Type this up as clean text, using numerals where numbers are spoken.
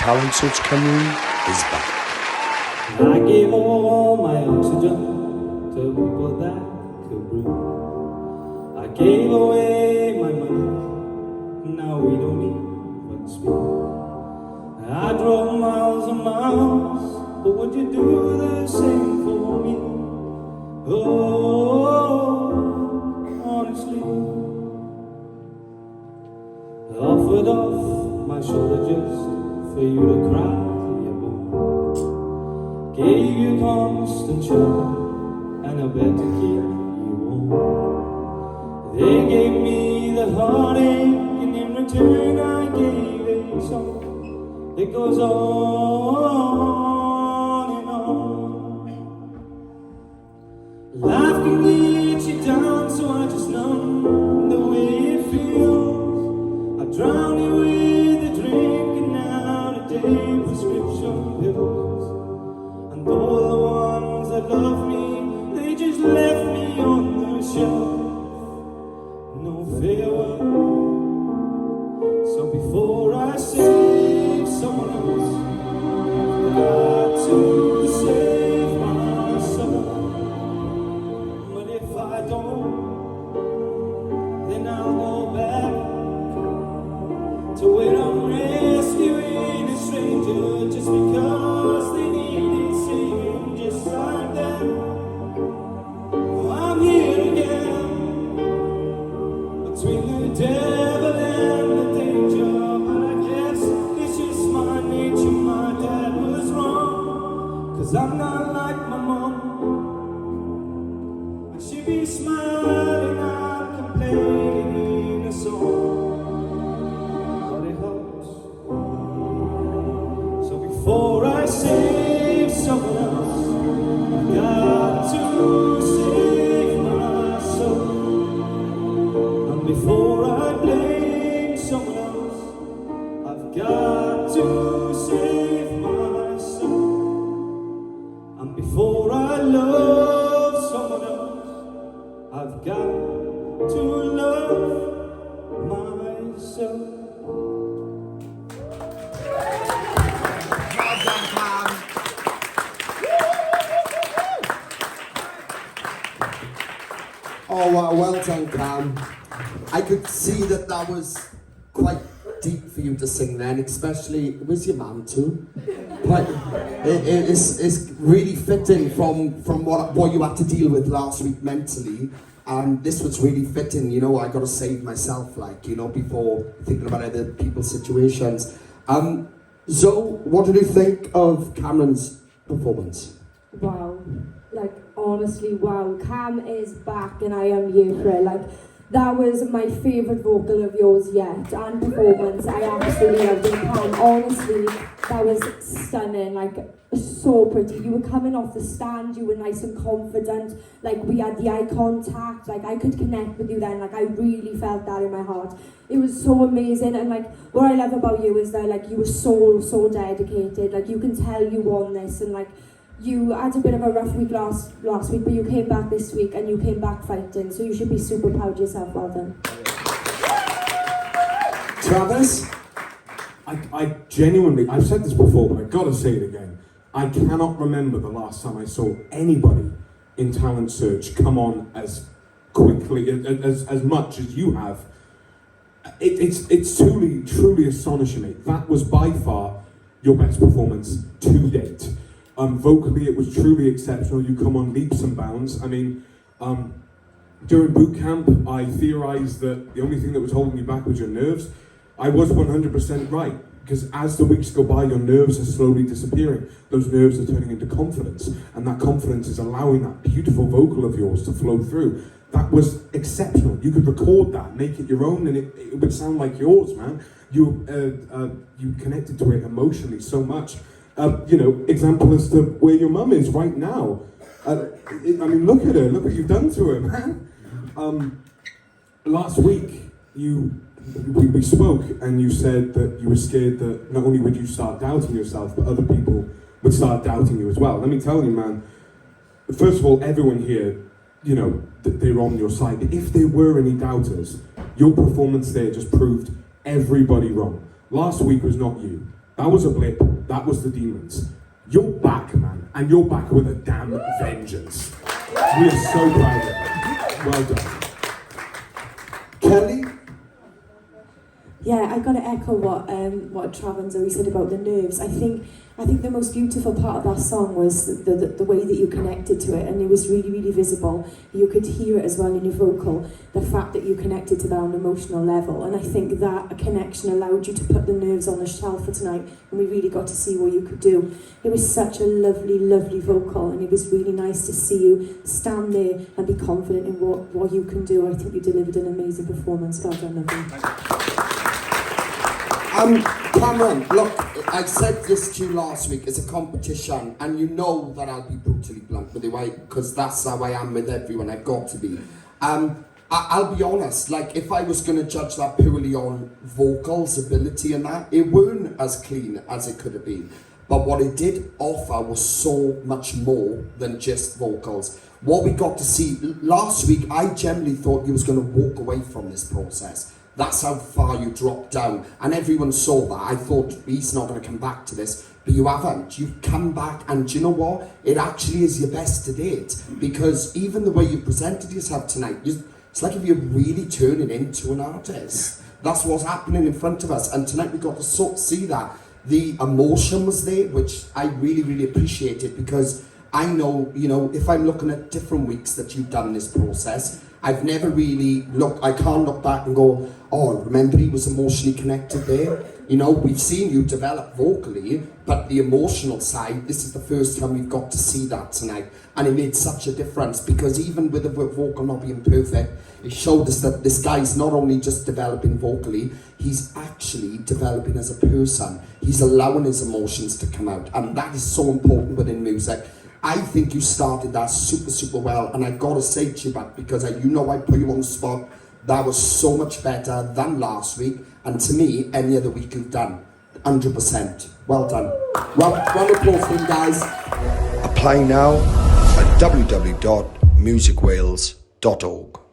Talent Search Cameroon is back. I gave all my oxygen to people that could breathe. I gave away my money, now we don't even speak. I drove miles and miles, but would you do the same for me? Oh, honestly, I offered off my shoulder just for you to cry about. Gave you constant shelter and a bed to keep you warm. They gave me the heartache, and in return I gave a song that goes on and on. Life can get you down, so I just numb the way it feels. I drown you with a drink and now today prescription pills. And all the ones that love me, they just left me on the shelf. No farewell. So before I save someone else, I've got to save myself. But if I don't, then I'll go back to where I'm rescuing a stranger just because they needed saving, just like that. Oh, I'm here again, between the devil and the danger. But I guess it's just my nature, my dad was wrong, 'cause I'm not like my mom. I should be smiling, not complaining a song, but it helps. So before I save someone else, I've got to save myself. And before I blame someone else, I've got to save myself. And before I love someone else, I've got to love myself. Well done, Cam. Oh, well done, Cam. I could see that was quite deep for you to sing then, especially, where's your mum too? But it's really fitting from what you had to deal with last week mentally. And this was really fitting, you know, I gotta save myself, like, you know, before thinking about other people's situations. Zoe, what did you think of Cameron's performance? Wow, like honestly, wow. Cam is back and I am here for it. Like, that was my favourite vocal of yours yet, and performance. I absolutely loved it, Cam. Honestly, that was stunning, like so pretty. You were coming off the stand, you were nice and confident, like we had the eye contact, like I could connect with you then, like I really felt that in my heart. It was so amazing, and like what I love about you is that like you were so dedicated, like you can tell you won this, and like you had a bit of a rough week last week, but you came back this week and you came back fighting, so you should be super proud of yourself. Well done. Travis? I genuinely, I've said this before, but I've got to say it again. I cannot remember the last time I saw anybody in Talent Search come on as quickly, as much as you have. It's truly astonishing me. That was by far your best performance to date. Vocally, it was truly exceptional. You come on leaps and bounds. I mean, during boot camp, I theorized that the only thing that was holding you back was your nerves. I was 100% right, because as the weeks go by, your nerves are slowly disappearing. Those nerves are turning into confidence, and that confidence is allowing that beautiful vocal of yours to flow through. That was exceptional. You could record that, make it your own, and it would sound like yours, man. You connected to it emotionally so much. You know, example as to where your mum is right now. I mean, look at her. Look what you've done to her, man. Last week, we spoke, and you said that you were scared that not only would you start doubting yourself, but other people would start doubting you as well. Let me tell you, man. First of all, everyone here, you know, they're on your side. If there were any doubters, your performance there just proved everybody wrong. Last week was not you. That was a blip. That was the demons. You're back, man, and you're back with a damn vengeance. We are so proud of you. Well done. Kelly? Yeah, I got to echo what Trav and Zoe said about the nerves. I think the most beautiful part of that song was the way that you connected to it, and it was really, really visible. You could hear it as well in your vocal, the fact that you connected to that on an emotional level, and I think that a connection allowed you to put the nerves on the shelf for tonight, and we really got to see what you could do. It was such a lovely, lovely vocal, and it was really nice to see you stand there and be confident in what you can do. I think you delivered an amazing performance. Well done, lovely. Cameron, look, I said this to you last week, it's a competition, and you know that I'll be brutally blunt with you, because that's how I am with everyone, I've got to be. I'll be honest, like, if I was going to judge that purely on vocals, ability and that, it weren't as clean as it could have been. But what it did offer was so much more than just vocals. What we got to see, last week, I generally thought you was going to walk away from this process. That's how far you dropped down, and everyone saw that. I thought, he's not going to come back to this, but you haven't. You've come back, and do you know what? It actually is your best to date, because even the way you presented yourself tonight, it's like if you're really turning into an artist. That's what's happening in front of us, and tonight we got to sort of see that. The emotion was there, which I really, really appreciated, because I know, you know, if I'm looking at different weeks that you've done this process, I've never really I can't look back and go, oh, remember he was emotionally connected there? You know, we've seen you develop vocally, but the emotional side, this is the first time we've got to see that tonight. And it made such a difference, because even with the vocal not being perfect, it showed us that this guy's not only just developing vocally, he's actually developing as a person. He's allowing his emotions to come out, and that is so important within music. I think you started that super, super well, and I gotta say to you, but because I put you on the spot, that was so much better than last week, and to me, any other week you've done, 100%. Well done. Round of applause for you guys. Apply now at www.musicwales.org.